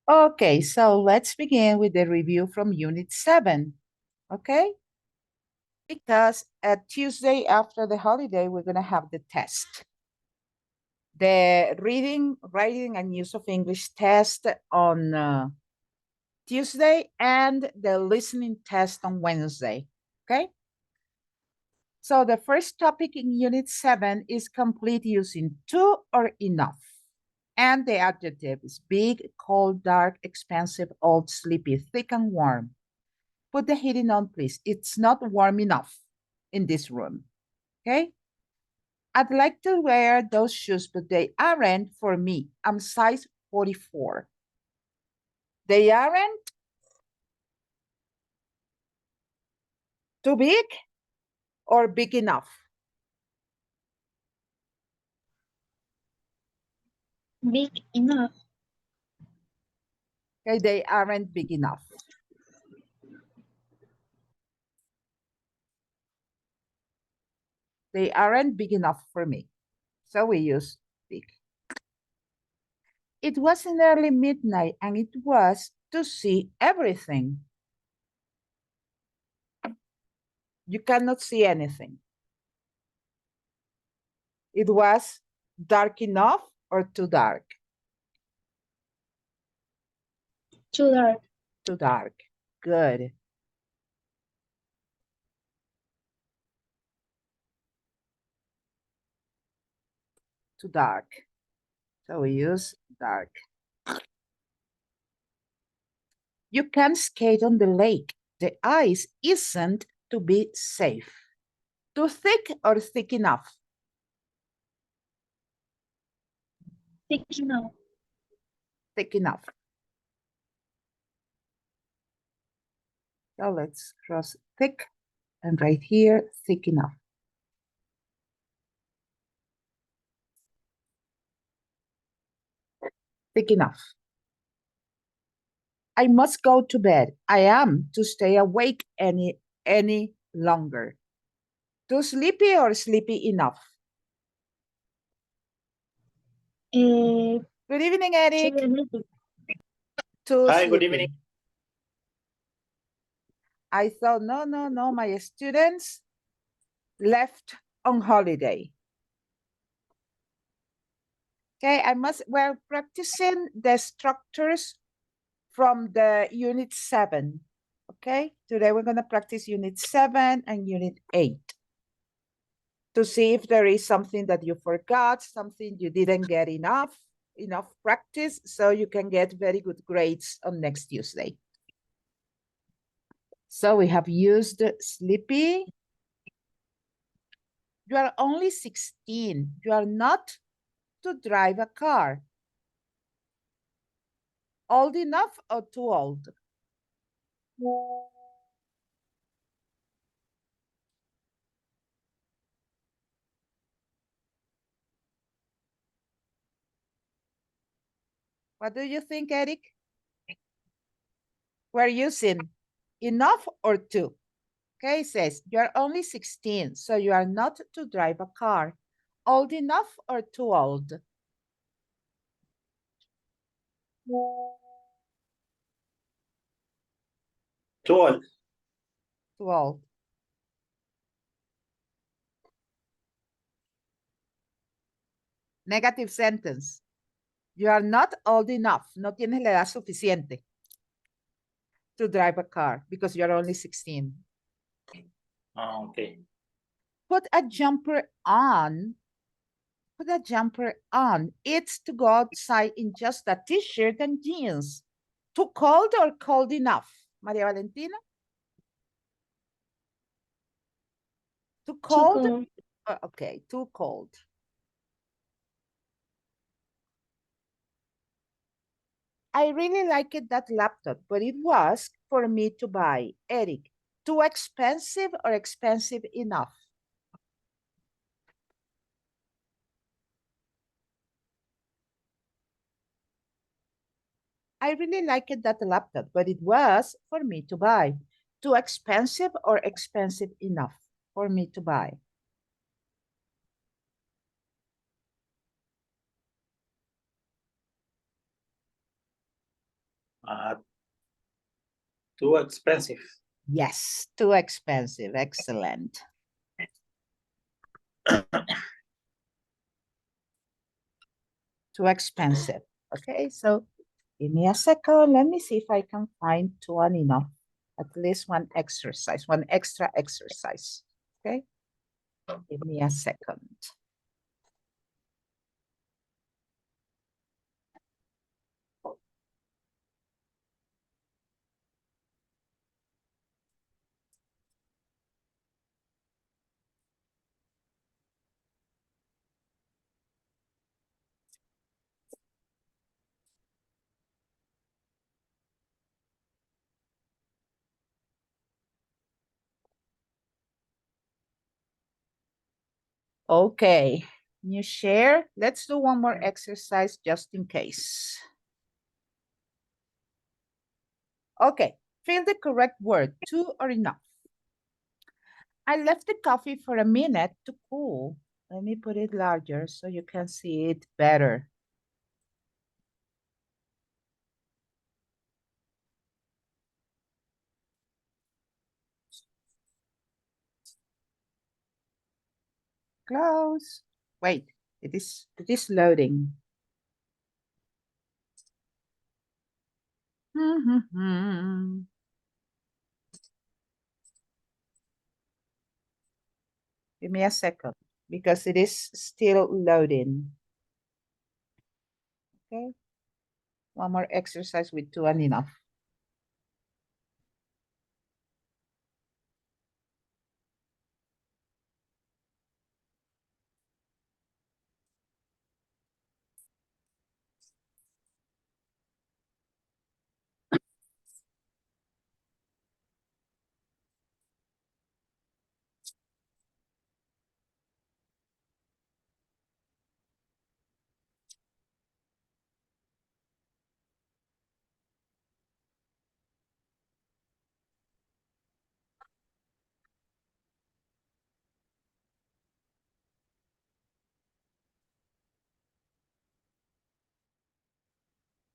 Okay, so let's begin with the review from Unit 7, okay? Because Tuesday after the holiday, we're going to have the test. The reading, writing, and use of English test on Tuesday and the listening test on Wednesday, okay? So the first topic in Unit 7 is complete using to or enough. And the adjective is big, cold, dark, expensive, old, sleepy, thick, and warm. Put the heating on, please. It's not warm enough in this room, okay? I'd like to wear those shoes, but they aren't for me. I'm size 44. They aren't too big or big enough? Big enough. Okay, they aren't big enough. They aren't big enough for me. So we use big. It was in early midnight and it was to see everything. You cannot see anything. It was dark enough or too dark? Too dark. Too dark. Good. Too dark. So we use dark. You can skate on the lake. The ice isn't to be safe. Too thick or thick enough? Thick enough. Thick enough. So let's cross thick and right here, thick enough. Thick enough. I must go to bed. I am to stay awake any longer. Too sleepy or sleepy enough? Good evening, Eric. Too Hi, sleepy. good evening. I thought, no, my students left on holiday. Okay, we're practicing the structures from the unit 7. Okay, today we're going to practice unit 7 and unit 8 to see if there is something that you forgot, something you didn't get enough practice, so you can get very good grades on next Tuesday. So we have used sleepy. You are only 16. You are not to drive a car. Old enough or too old? What do you think, Eric? We're using enough or too. Okay, it says you're only 16, so you are not to drive a car. Old enough or too old? Too old. Too old. Negative sentence. You are not old enough. No tienes la edad suficiente to drive a car because you're only 16. Okay. Put a jumper on. Put a jumper on. It's to go outside in just a t-shirt and jeans. Too cold or cold enough? Maria Valentina? Too cold? Too cold. Okay, too cold. I really liked that laptop, but it was for me to buy. Eric, too expensive or expensive enough? I really liked that laptop, but it was for me to buy. Too expensive or expensive enough for me to buy? Too expensive. Yes, too expensive. Excellent. Too expensive. Okay, so give me a second. Let me see if I can find two and enough. At least one exercise, one extra exercise. Okay, give me a second. Okay, new share. Let's do one more exercise just in case. Okay, fill the correct word, too or enough. I left the coffee for a minute to cool. Let me put it larger so you can see it better. Close. Wait, it is loading. Give me a second because it is still loading. Okay. One more exercise with two and enough.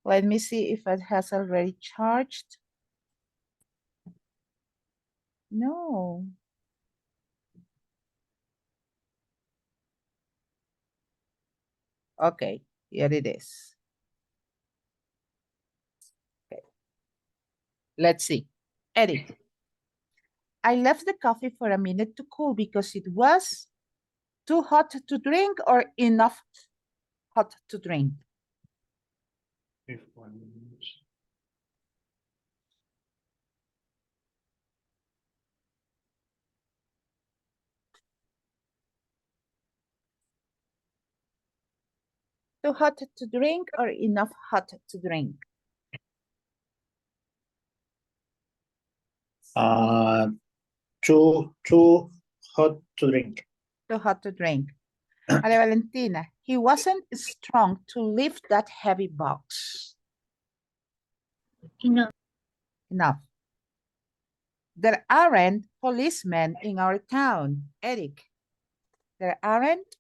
Let me see if it has already charged. No. Okay, here it is. Okay. Let's see. Edit. I left the coffee for a minute to cool because it was too hot to drink or enough hot to drink. If one- Too hot to drink or enough hot to drink? Too hot to drink. Too hot to drink. Maria Valentina, he wasn't strong to lift that heavy box. Enough. Enough. There aren't policemen in our town. Eric, there aren't?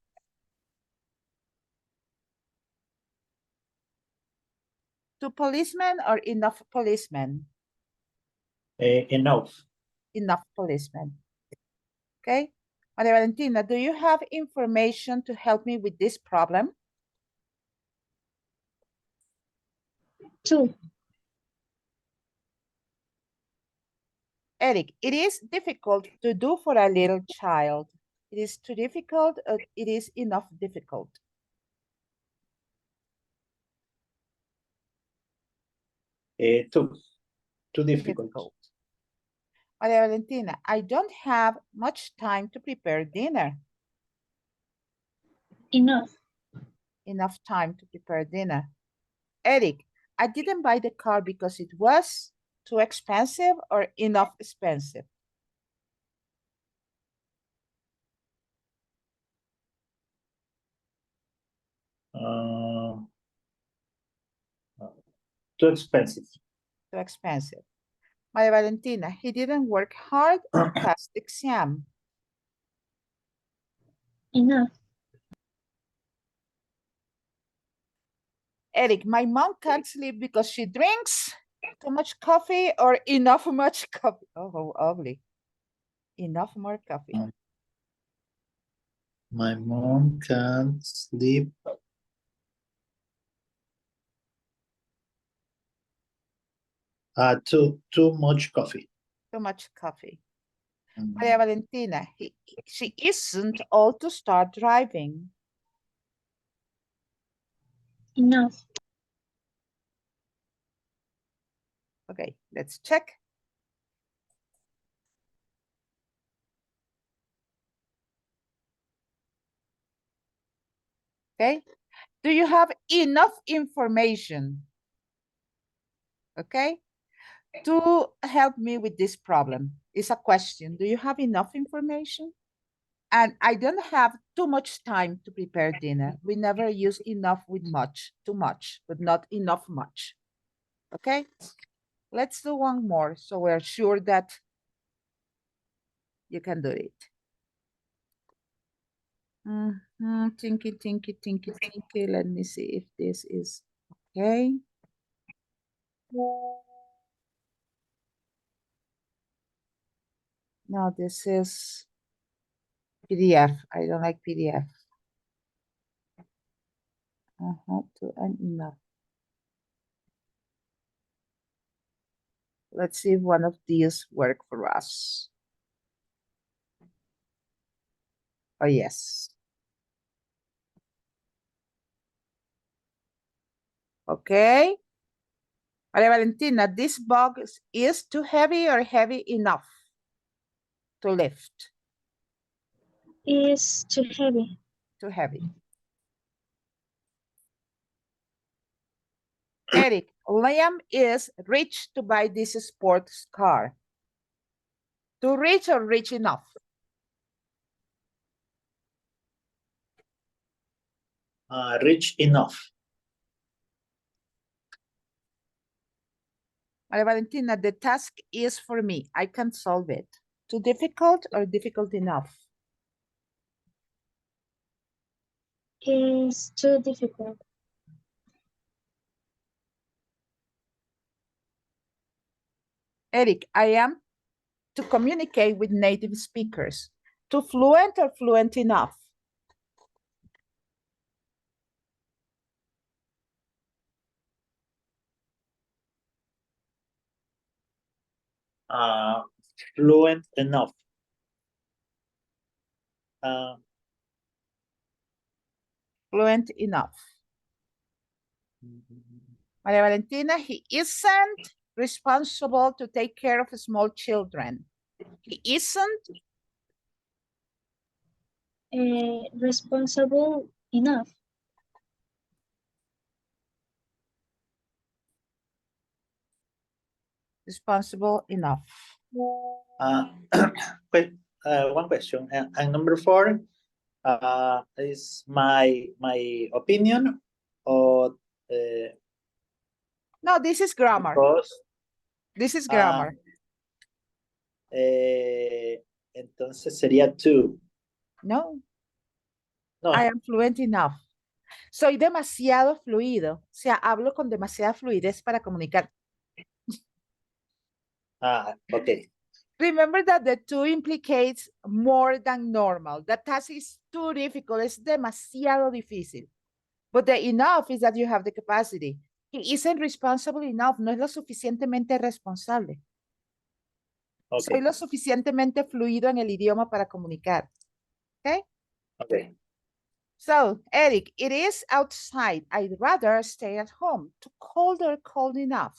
Two policemen or enough policemen? Enough. Enough policemen. Okay. Maria Valentina, do you have information to help me with this problem? Two. Eric, it is difficult to do for a little child. It is too difficult, it is enough difficult. Too difficult. Maria Valentina, I don't have much time to prepare dinner. Enough. Enough time to prepare dinner. Eric, I didn't buy the car because it was too expensive or enough expensive. Too expensive. Too expensive. Maria Valentina, he didn't work hard to pass the exam. Enough. Eric, my mom can't sleep because she drinks. Too much coffee or enough much coffee? Oh, how ugly. Enough more coffee. Um, My mom can't sleep. Too much coffee. Too much coffee. Mm, Maria Valentina, she isn't all to start driving. Enough. Okay, let's check. Okay, do you have enough information? Okay, to help me with this problem is a question. Do you have enough information? And I don't have too much time to prepare dinner. We never use enough with much, too much, but not enough much. Okay, let's do one more so we're sure that you can do it. Tinky, tinky, tinky, tinky. Let me see if this is okay. No, this is PDF. I don't like PDF. To and enough. Let's see if one of these work for us. Oh, yes. Okay. Maria Valentina, this box is too heavy or heavy enough to lift? Is too heavy. Too heavy. Eric, Liam is rich to buy this sports car. Too rich or rich enough? Rich enough. Maria Valentina, the task is for me. I can solve it. Too difficult or difficult enough? Is too difficult. Eric, I am to communicate with native speakers. Too fluent or fluent enough? Fluent enough. Fluent enough. Maria Valentina, he isn't responsible to take care of small children. He isn't Responsible enough. responsible enough. Wait, one question. And number 4 is my opinion, or No, this is grammar. because This is grammar. entonces sería too. No, No. I am fluent enough. Soy demasiado fluido. O sea, hablo con demasiada fluidez para comunicar. Okay. Remember that the too implicates more than normal. The task is too difficult. Es demasiado difícil. But the enough is that you have the capacity. He isn't responsible enough. No es lo suficientemente responsable. Okay. Soy lo suficientemente fluido en el idioma para comunicar. Okay? Okay. So, Eric, it is outside. I'd rather stay at home. Too cold or cold enough?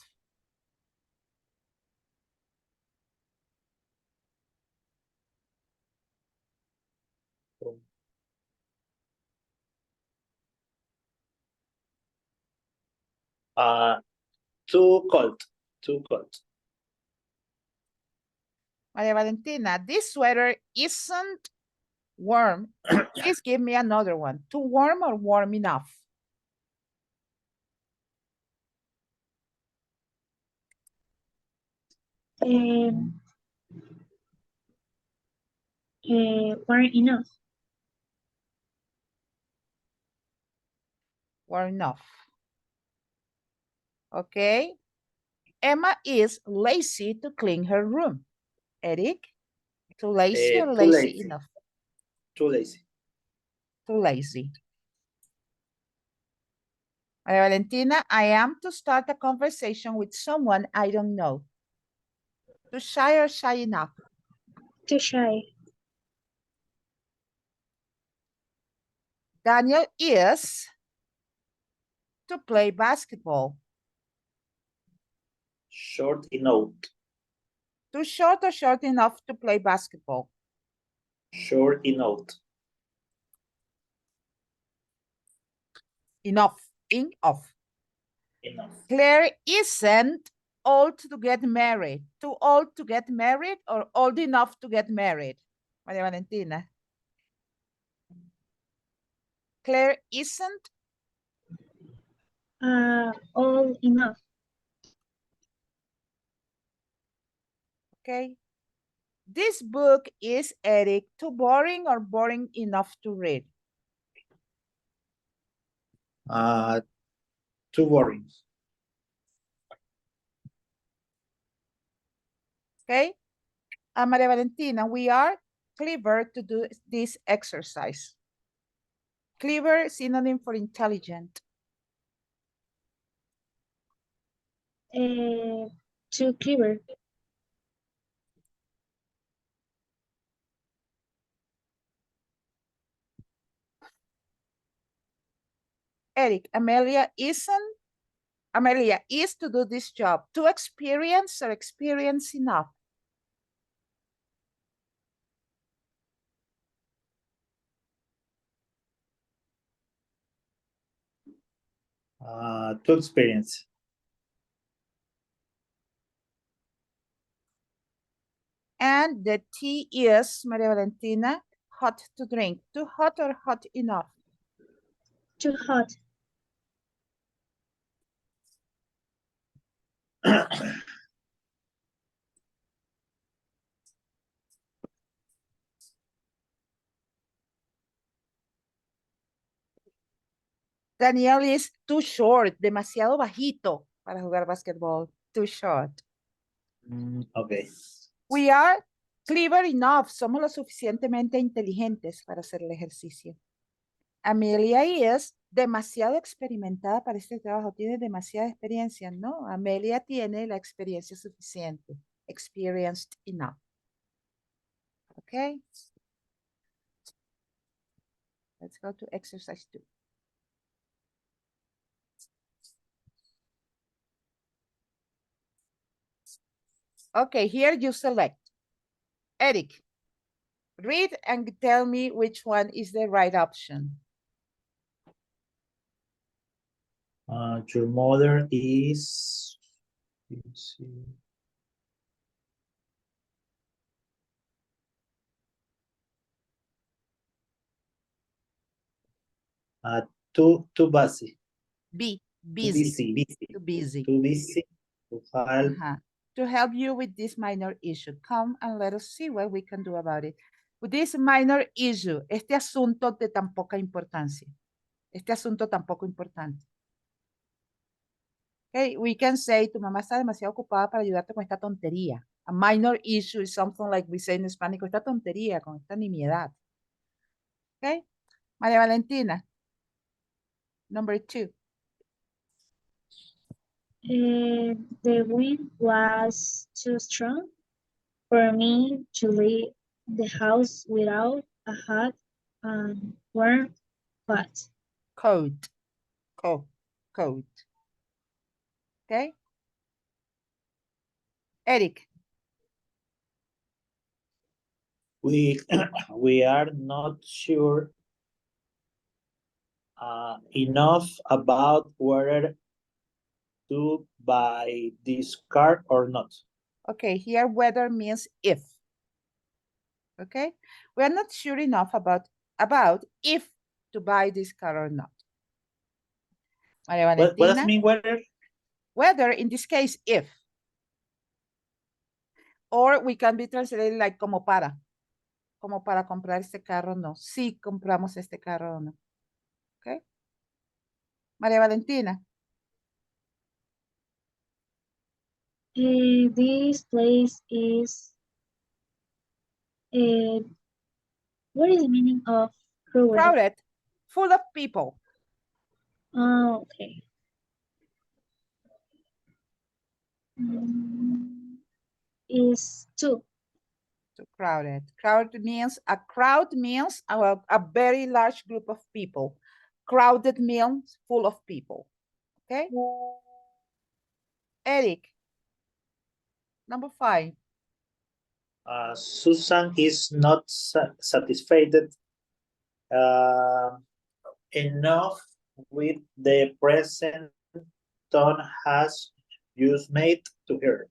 Too cold. Too cold. Maria Valentina, this sweater isn't warm. Please give me another one. Too warm or warm enough? Weren't enough. Warm enough. Okay. Emma is lazy to clean her room. Eric, too lazy or Too lazy lazy. enough? Too lazy. Too lazy. Maria Valentina, I am to start a conversation with someone I don't know. Too shy or shy enough? Too shy. Daniel is to play basketball. Short enough. Too short or short enough to play basketball? Short enough. Enough. Enough. Enough. Claire isn't old to get married. Too old to get married or old enough to get married? Maria Valentina. Claire isn't. Old enough. Okay. This book is, Eric, too boring or boring enough to read? Too boring. Okay. Maria Valentina, we are clever to do this exercise. Clever, synonym for intelligent. Too clever. Eric, Amelia is to do this job. Too experienced or experienced enough? Too experienced. And the tea is, Maria Valentina, hot to drink. Too hot or hot enough? Too hot. Daniel is too short, demasiado bajito para jugar básquetbol. Too short. Okay. We are clever enough. Somos lo suficientemente inteligentes para hacer el ejercicio. Amelia es demasiado experimentada para este trabajo. Tiene demasiada experiencia. No, Amelia tiene la experiencia suficiente. Experienced enough. Okay. Let's go to exercise 2. Okay, here you select. Eric, read and tell me which one is the right option. Your mother is. Let's see. Too busy. B, Too busy. busy. Too busy. Too busy. To help. To help you with this minor issue. Come and let us see what we can do about it. With this minor issue, este asunto de tan poca importancia. Este asunto tan poco importante. Okay, we can say, tu mamá está demasiado ocupada para ayudarte con esta tontería. A minor issue is something like we say in Spanish, con esta tontería, con esta nimiedad. Okay, María Valentina. Number 2. The wind was too strong for me to leave the house without a hat and warm clothes. Coat. Coat. Okay. Eric. We are not sure enough about whether to buy this car or not. Okay, here whether means if. Okay, we are not sure enough about if to buy this car or not. Maria What does Valentina, it mean whether? whether in this case if. Or we can be translated like como para comprar este carro o no. Si compramos este carro o no. Okay. Maria Valentina. This place is, what is the meaning of crowded? Crowded, full of people. Oh, okay. Mm, is too. Too crowded. Crowded means a crowd means a very large group of people. Crowded means full of people. Okay. Eric, number 5. Susan is not satisfied enough with the present Tom has just made to her.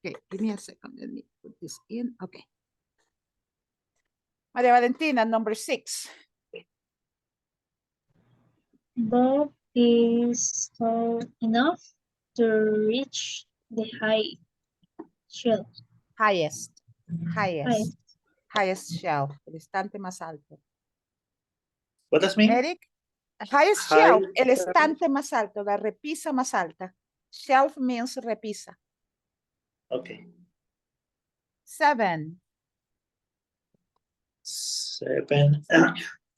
Okay, give me a second. Let me put this in. Okay. Maria Valentina, number 6. Bob is tall enough to reach the high shelf. Highest. High. Highest shelf. El estante más alto. What does mean? Eric, highest High shelf, el shelf. estante más alto, la repisa más alta. Shelf means repisa. Okay. 7. 7.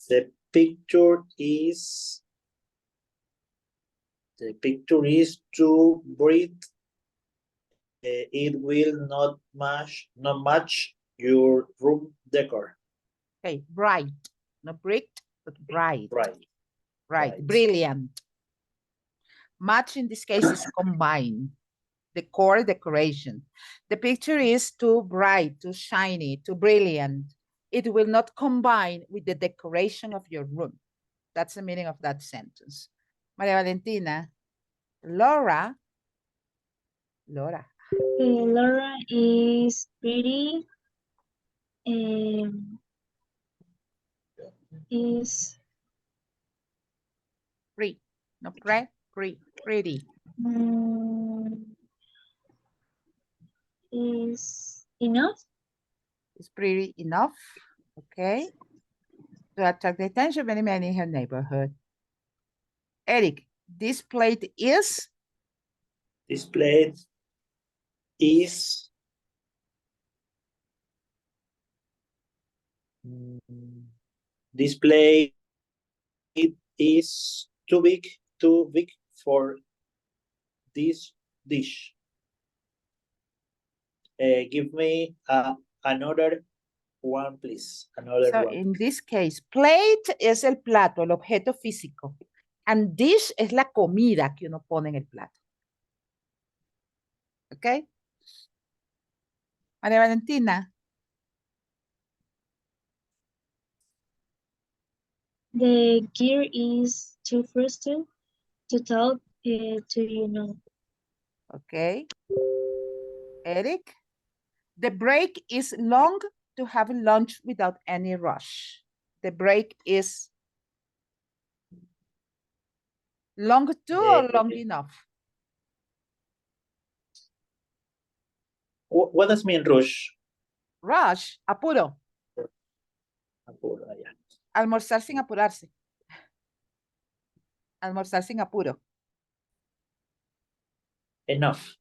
The picture is too bright. It will not match your room decor. Okay, bright. Not bright, but bright. Right. Right, Right. brilliant. Match in this case is combine. Decor, decoration. The picture is too bright, too shiny, too brilliant. It will not combine with the decoration of your room. That's the meaning of that sentence. Maria Valentina, Laura. Laura is pretty. Is Pretty, no pretty. Is enough. Is pretty enough, okay? To attract the attention of many men in her neighborhood. Eric, this plate is? This plate is this plate is too big for this dish. Give me another one, please. Another So one. in this case, plate es el plato, el objeto físico. And dish es la comida que uno pone en el plato. ¿Ok? María Valentina. The gear is too frustrated to talk to you now. Okay. Eric. The break is long to have lunch without any rush. The break is long to or long enough? What does mean rush? Rush, apuro. Apuro, yeah. Almorzar sin apurarse. Almorzar sin apuro. Enough.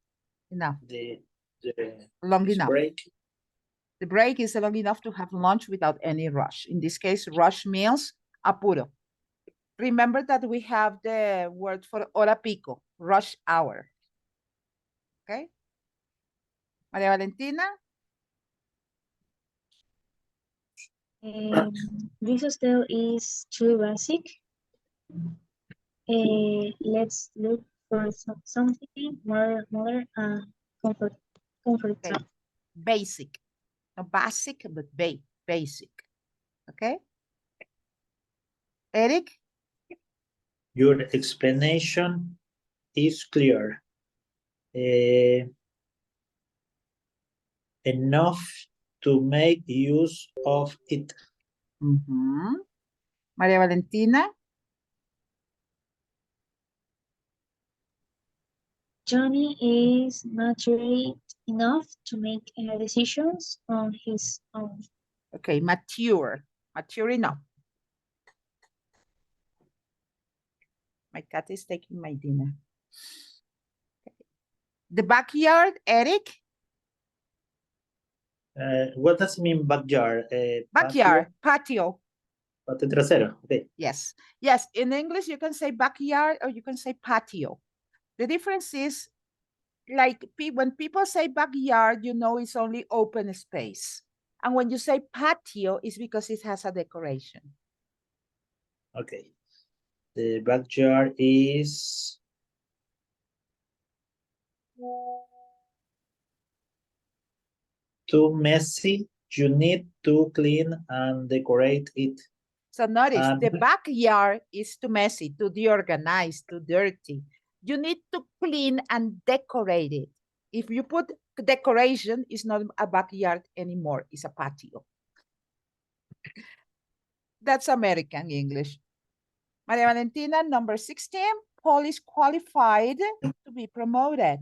Enough. The Long enough. break. The break is long enough to have lunch without any rush. In this case, rush means apuro. Remember that we have the word for hora pico, rush hour. Okay? María Valentina? This hostel is too basic. Let's look for something more modern and comfortable. Okay. Basic. Not basic, but basic. Okay? Eric? Your explanation is clear. Enough to make use of it. María Valentina? Johnny is mature enough to make decisions on his own. Okay, mature enough. My cat is taking my dinner. Okay. The backyard, Eric? What does it mean backyard? Backyard, patio. Patio trasero. Okay. Yes. Yes, in English you can say backyard or you can say patio. The difference is like when people say backyard, you know it's only open space. And when you say patio, it's because it has a decoration. Okay. The backyard is too messy. You need to clean and decorate it. So notice And- the backyard is too messy, too deorganized, too dirty. You need to clean and decorate it. If you put decoration, it's not a backyard anymore, it's a patio. That's American English. Maria Valentina, number 16, Paul is qualified to be promoted.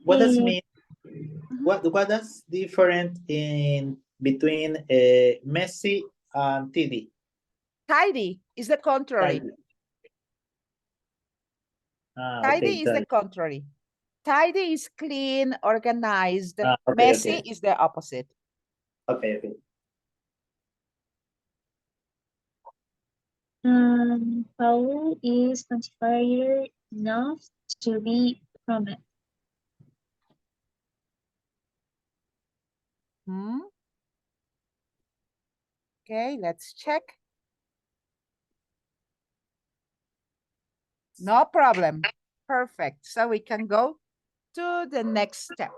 What does Eh, mean? What does different in between messy and tidy? Tidy is the contrary. Tidy. Ah, Tidy okay, is the tidy. contrary. Tidy is clean, organized. Ah, okay, Messy okay. is the opposite. Okay, okay. Paul is qualified enough to be promoted. Hmm? Okay, let's check. No problem. Perfect. So we can go to the next step.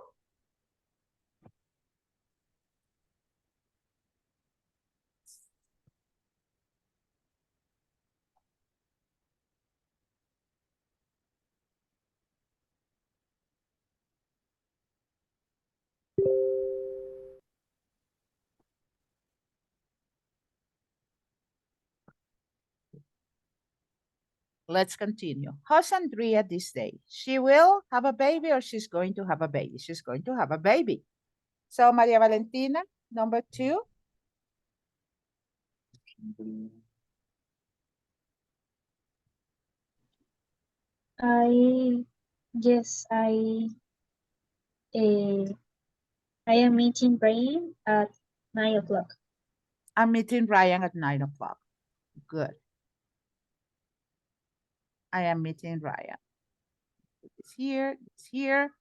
Let's continue. How's Andrea this day? She will have a baby or she's going to have a baby? She's going to have a baby. So Maria Valentina, number 2. I yes, I am meeting Brian at 9 o'clock. I'm meeting Ryan at 9 o'clock. Good. I am meeting Ryan. It's here, it's here.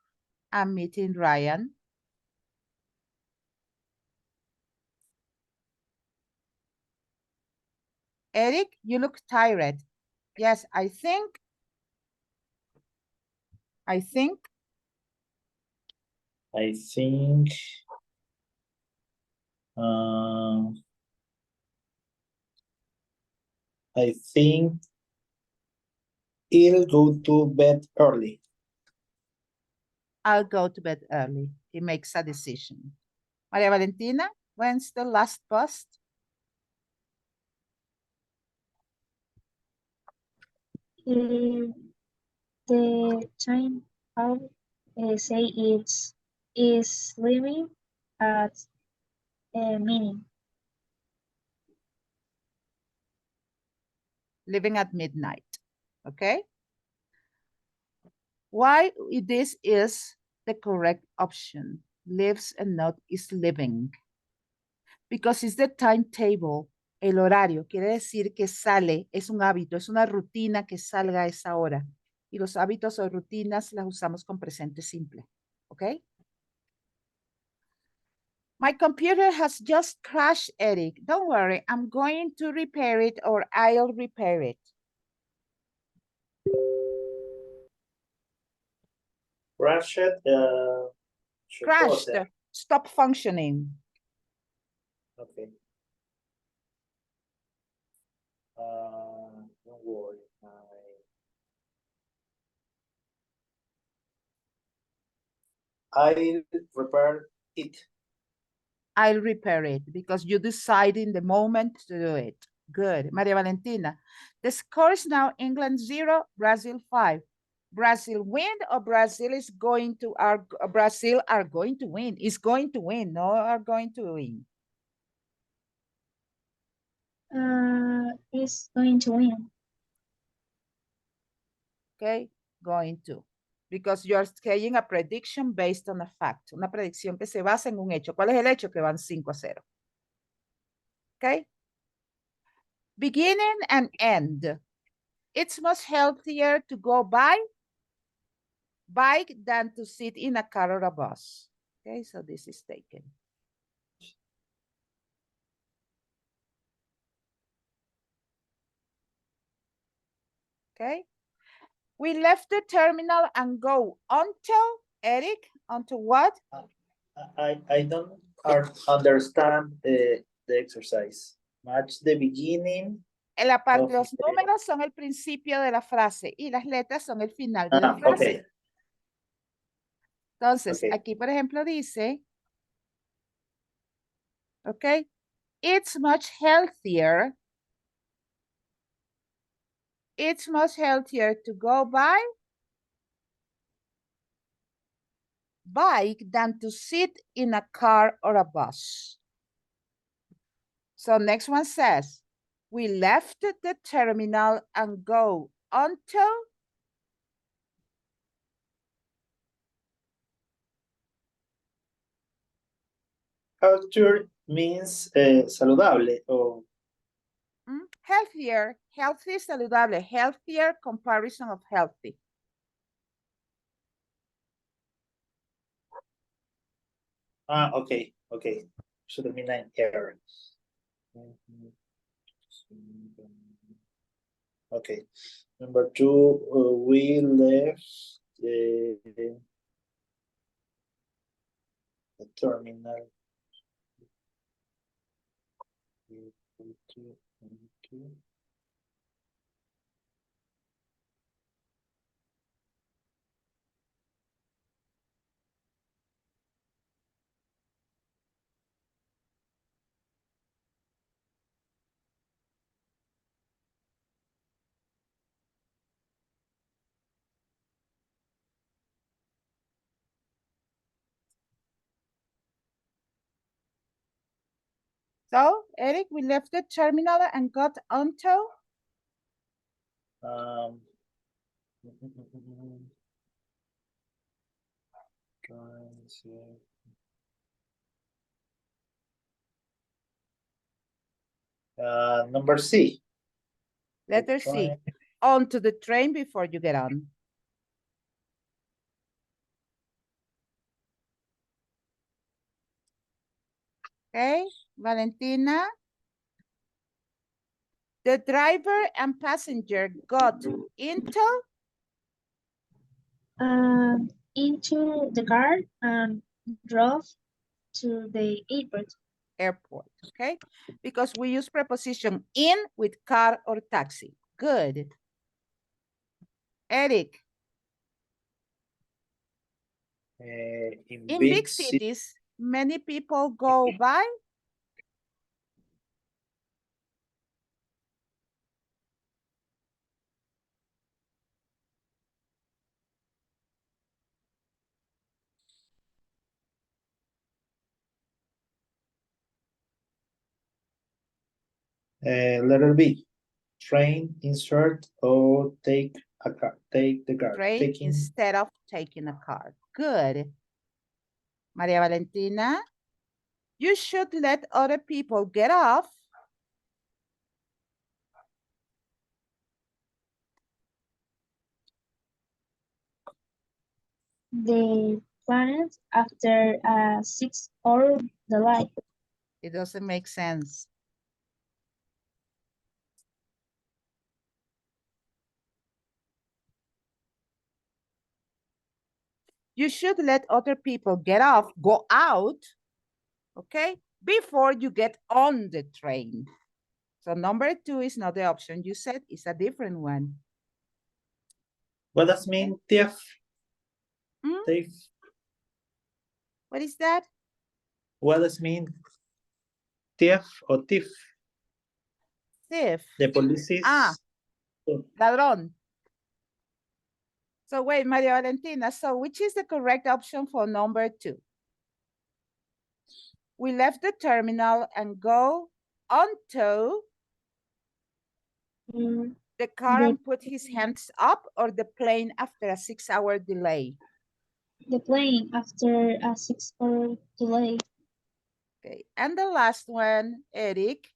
I'm meeting Ryan. Eric, you look tired. Yes, I think. I think I think he'll go to bed early. I'll go to bed early. He makes a decision. Maria Valentina, when's the last bus? The time out say is leaving at a meeting. Leaving at midnight. Okay? Why this is the correct option? Lives and not is living. Because it's the timetable, el horario. Quiere decir que sale, es un hábito, es una rutina que salga a esa hora. Y los hábitos o rutinas las usamos con presente simple. ¿Ok? My computer has just crashed, Eric. Don't worry, I'm going to repair it or I'll repair it. Crashed. Crashed, stop functioning. Okay. Don't worry. I'll repair it. I'll repair it because you decide in the moment to do it. Good. Maria Valentina, the score is now England 0, Brazil 5. Brazil win or Brazil is going to Brazil are going to win. Is going to win, no are going to win. Is going to win. Okay, going to. Because you are saying a prediction based on a fact. Una predicción que se basa en un hecho. ¿Cuál es el hecho? Que van 5-0. Okay. Beginning and end. It's much healthier to go by bike than to sit in a car or a bus. Okay, so this is taken. Okay. We left the terminal and go until, Eric, until what? I don't understand the exercise. Match the beginning. En la parte, Okay. los números son el principio de la frase y las letras son el final de la frase. Okay. Entonces, Okay. aquí, por ejemplo, dice, ok, it's much healthier. It's much healthier to go by bike than to sit in a car or a bus. So next one says, we left the terminal and go until Healthier means saludable o healthier, healthy, saludable, healthier comparison of healthy. okay, okay. So termina en error. Okay. Number 2, we left the terminal. So, Eric, we left the terminal and got onto Um, number C. letter C, onto the train before you get on. Okay, Valentina. The driver and passenger got into the car and drove to the airport, okay? Because we use preposition in with car or taxi. Good. Eric, In in big cities, many people go by letter B. Train, insert, or take a car. Take the car. train Taking. instead of taking a car. Good. Maria Valentina, you should let other people get off. the planet after a 6-hour delay. It doesn't make sense. You should let other people get off, go out, okay, before you get on the train. So number 2 is not the option you said, it's a different one. What does mean thief? Hmm? Thief. What is that? What does mean thief or thief? Thief. The police is. Ladrón. So wait, Maria Valentina, so which is the correct option for number 2? We left the terminal and go onto The car The- and put his hands up, or the plane after a 6-hour delay? The plane after a 6-hour delay. Okay, and the last one, Eric,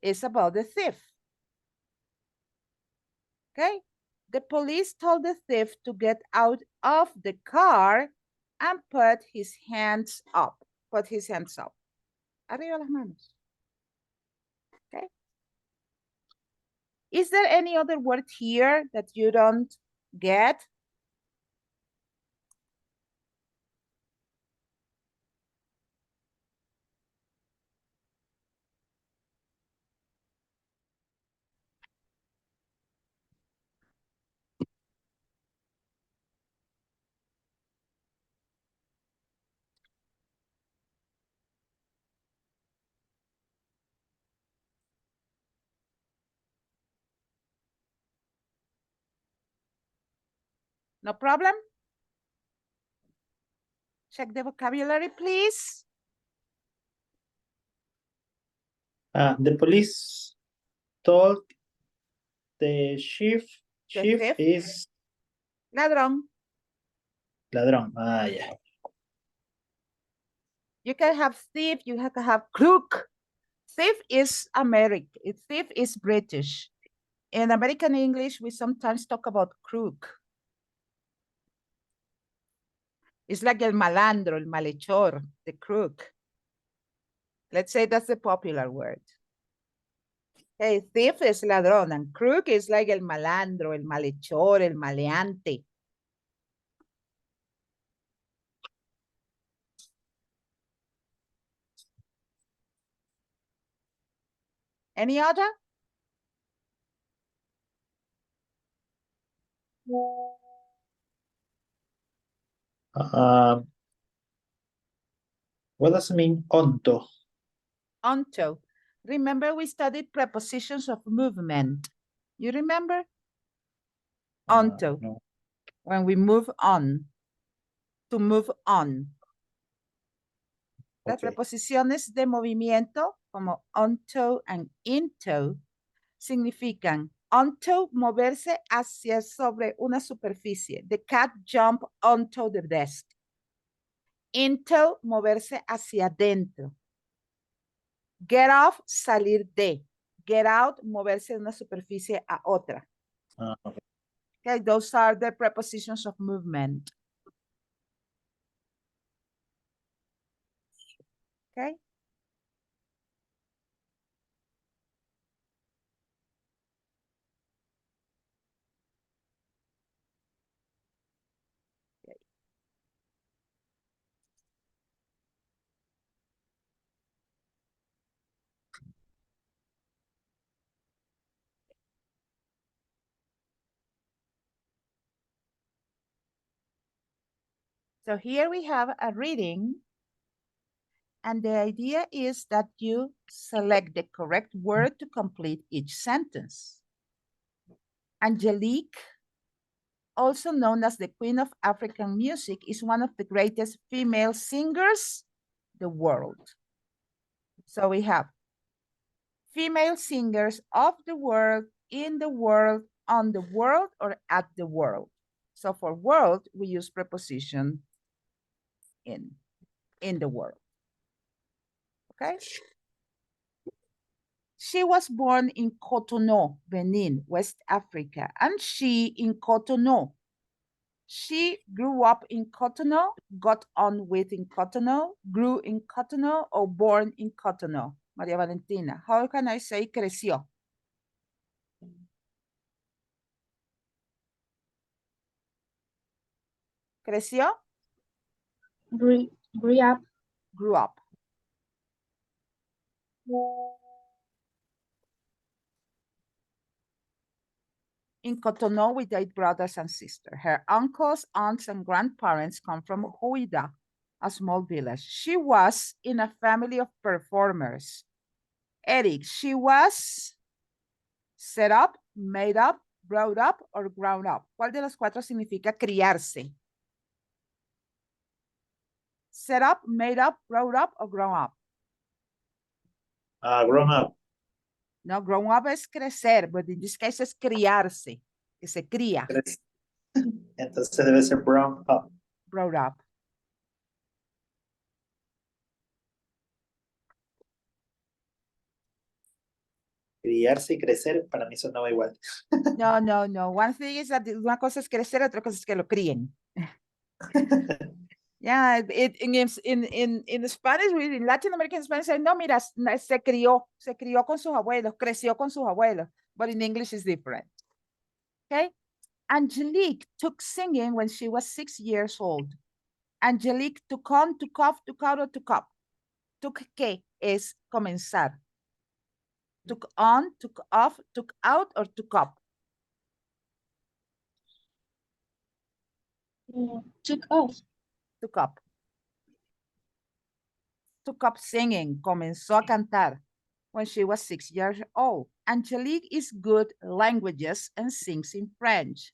is about the thief. Okay, the police told the thief to get out of the car and put his hands up. Put his hands up. Arriba las manos. Okay. Is there any other word here that you don't get? No problem? Check the vocabulary, please. The police told the chief thief? is Ladrón. ladrón. Ah, yeah. You can have thief, you can have crook. Thief is American, thief is British. In American English, we sometimes talk about crook. It's like el malandro, el malhechor, the crook. Let's say that's the popular word. Okay, thief is ladrón, and crook is like el malandro, el malhechor, el maleante. Any other? What does it mean, onto? Onto. Remember we studied prepositions of movement. You remember? Onto. No. When we move on. To move on. Las Okay. preposiciones de movimiento, como onto and into, significan onto, moverse hacia sobre una superficie. The cat jump onto the desk. Into, moverse hacia adentro. Get off, salir de. Get out, moverse de una superficie a otra. Okay. Okay, those are the prepositions of movement. Okay. So here we have a reading, and the idea is that you select the correct word to complete each sentence. Angelique, also known as the Queen of African Music, is one of the greatest female singers in the world. So we have female singers of the world, in the world, on the world, or at the world. So for world, we use preposition in the world. Okay? She was born in Cotonou, Benin, West Africa, and she in Cotonou. She grew up in Cotonou, got on with in Cotonou, grew in Cotonou, or born in Cotonou. Maria Valentina, how can I say creció? Creció? Grew up. Grew up. In Cotonou with 8 brothers and sisters. Her uncles, aunts, and grandparents come from Huida, a small village. She was in a family of performers. Eric, she was set up, made up, brought up, or grown up. ¿Cuál de los cuatro significa criarse? Set up, made up, brought up, or grown up? Grown up. No, grown up es crecer, but in this case es criarse, que se cría, Tres. Entonces debe ser brown up. brought up. Criarse y crecer para mí sonaba igual. No, no, no. One thing is that una cosa es crecer, otra cosa es que lo críen. Yeah, in Spanish, in Latin American Spanish, say, no, mira, se crió con sus abuelos, creció con sus abuelos, but in English is different. Okay? Angelique took singing when she was 6 years old. Angelique took on, took off, took out, or took up. Took que es comenzar. Took on, took off, took out, or took up. Took off. Took up. Took up singing, comenzó a cantar when she was 6 years old. Angelique is good languages and sings in French.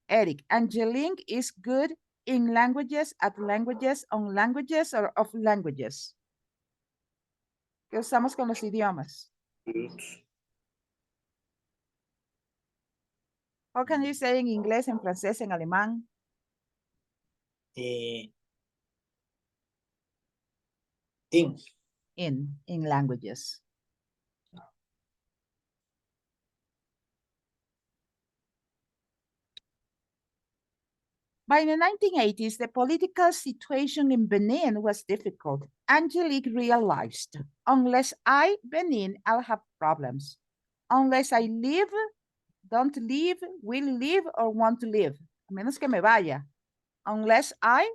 Eric, Angelique is good in languages, at languages, on languages, or of languages. ¿Qué usamos con los idiomas? How can you say en inglés, en francés, en alemán? In. In languages. By the 1980s, the political situation in Benin was difficult. Angelique realized, unless I, Benin, I'll have problems. Unless I live, don't live, will live, or want to live. A menos que me vaya. Unless I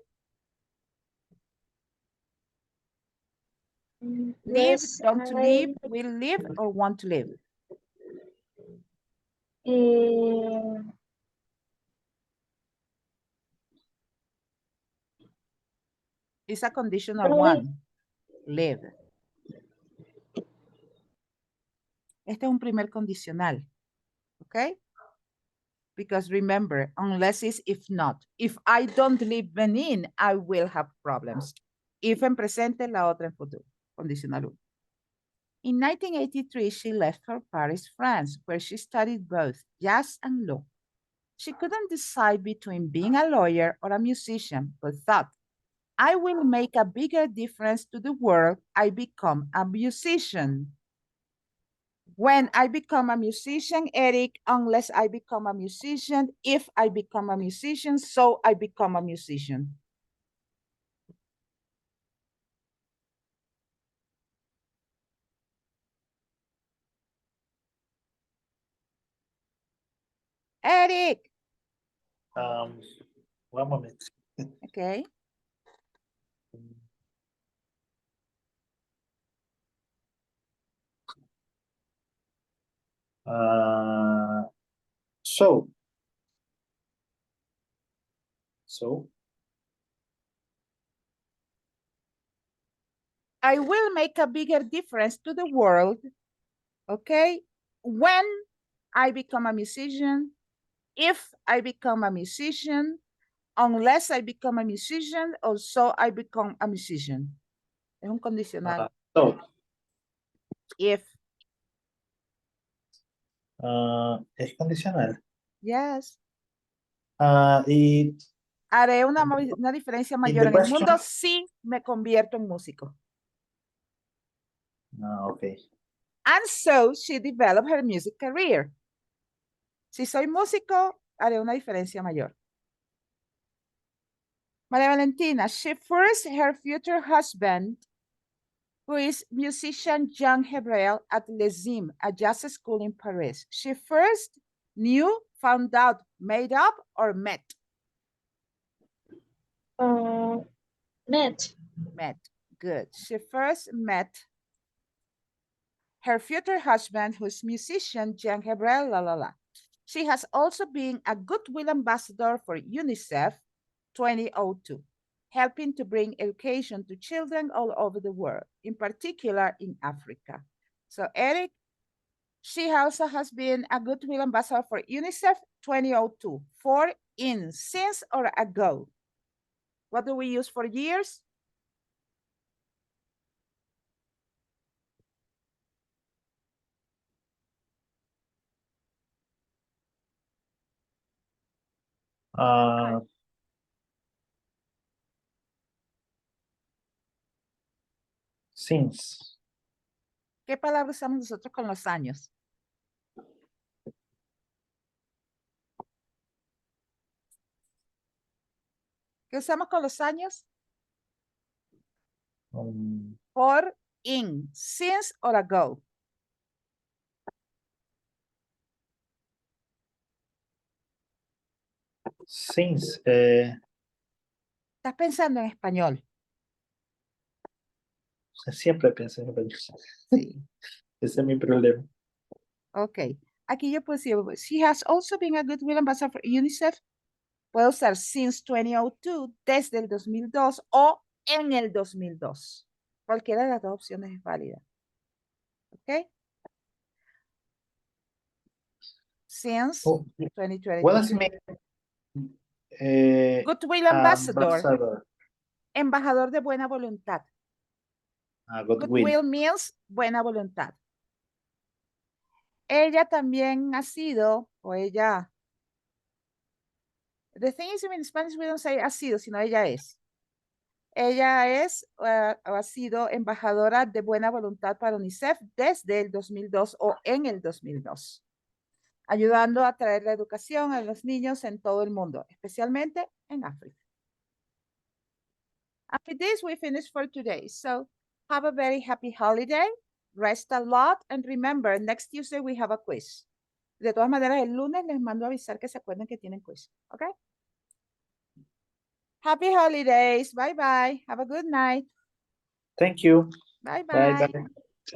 live, Yes, don't live, will live, or want to live. It's a conditional Live. one. Live. Este es un primer condicional. Okay? Because remember, unless is if not. If I don't live Benin, I will have problems. If en presente, la otra en futuro. Condicional 1. In 1983, she left for Paris, France, where she studied both jazz and law. She couldn't decide between being a lawyer or a musician, but thought, I will make a bigger difference to the world. I become a musician. When I become a musician, Eric, unless I become a musician, if I become a musician, so I become a musician. Eric. One moment. Okay. So. I will make a bigger difference to the world, okay? When I become a musician, if I become a musician, unless I become a musician, or so I become a musician. Es un condicional. So. If. Es condicional. Yes. Y Haré una diferencia mayor. En el question? mundo sí me convierto en músico. Okay. And so she developed her music career. Si soy músico, haré una diferencia mayor. María Valentina, she forced her future husband, who is musician Jean Hebrel at Lezim, a jazz school in Paris. She first knew, found out, made up, or met? Met. Met. Good. She first met her future husband, who is musician Jean Hebrel, la la la. She has also been a Goodwill Ambassador for UNICEF 2002, helping to bring education to children all over the world, in particular in Africa. So Eric, she also has been a Goodwill Ambassador for UNICEF 2002, for, in, since, or ago. What do we use for years? Since. ¿Qué palabra usamos nosotros con los años? ¿Qué usamos con los años? For, in, since or ago. Since. Estás pensando en español. Siempre pienso en español. Sí. Ese es mi problema. Ok. Aquí yo puedo decir, she has also been a goodwill ambassador for UNICEF. Puedo usar since 2002, desde el 2002 o en el 2002. Cualquiera de las dos opciones es válida. ¿Ok? Since Oh, 2022. what does it mean? Goodwill ambassador, Ambassador. embajador de buena voluntad. Goodwill. Goodwill means buena voluntad. Ella también ha sido, o ella, the thing is in Spanish we don't say ha sido, sino ella es. Ella es, ha sido embajadora de buena voluntad para UNICEF desde el 2002 o en el 2002, ayudando a traer la educación a los niños en todo el mundo, especialmente en África. After this, we finish for today. So have a very happy holiday, rest a lot, and remember, next Tuesday we have a quiz. De todas maneras, el lunes les mando a avisar que se acuerden que tienen quiz, ¿ok? Happy holidays. Bye-bye. Have a good night. Thank you. Bye-bye. Bye.